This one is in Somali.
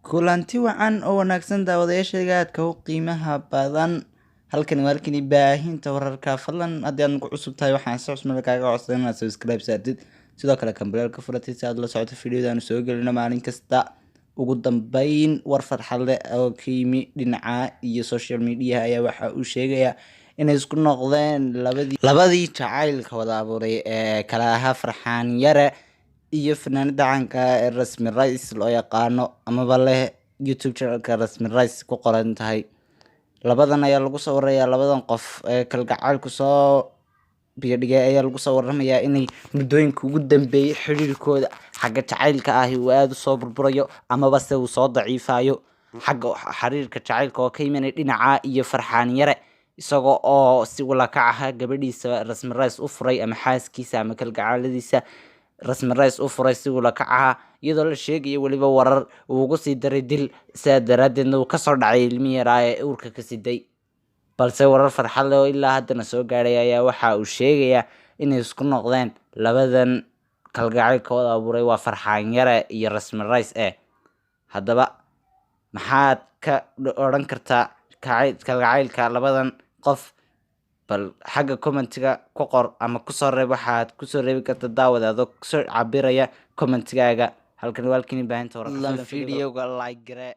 kulanti wacan oo wanaagsan daawadayaashayga aadka u qiimaha badan halkan walkani baahinta wararka fadlan haddii aad ku cusub tahay waxaan si cusub kaaga codsan inaad subscribe saartid sidoo kale kambalka furatid si aad la socoto fiidiyodan soo gelino maalin kasta ugu dambeyn war farxad leh oo qiimi dhinaca iyo social media ayaa waxa uu sheegaya inay isku noqdeen labadii jacaylka wada abuuray ee kala ahaa Farxaan Yare iyo fanaanada caanka ee Rasmi Reys loo yaqaano amaba leh YouTube channelka Rasmi Reys ku qoran tahay labadan ayaa lagu soo waramayaa labadan qof ee kalgacalku soo biyadhigay ayaa lagu soo waramayaa inay muddooyinka ugu dambeeyay xiriirkooda xagga jacaylka ah uu aad u soo burburayo amaba se uu soo daciifayo xagga xiriirka jacaylka oo ka yimaanay dhinaca iyo Farxaan Yare isagoo oo si wala ka ah gabadhiisa Rasmi Reys u furay ama xaaskiisa ama kalgacaladiisa Rasmi Reys u furay si wala ka ah iyadoo la sheegayo waliba warar uu ugu sii daray dil saadaradeedna uu ka soo dhacay ilmihi yaraa ee uurka ka siday balse warar farxad leh oo ilaa haddana soo gaaray ayaa waxa uu sheegayaa inay isku noqdeen labadan kalgacaylka wada abuuray waa Farxaan Yare iyo Rasmi Reys haddaba maxaad ka odhan kartaa kalgacaylka labadan qof bal xagga commentiga ku qor ama ku soo reeb waxaad ku soo reebi kartaa daawadaado soo cabiraya commentigaaga halkan walkani baahinta wararka videoga like gare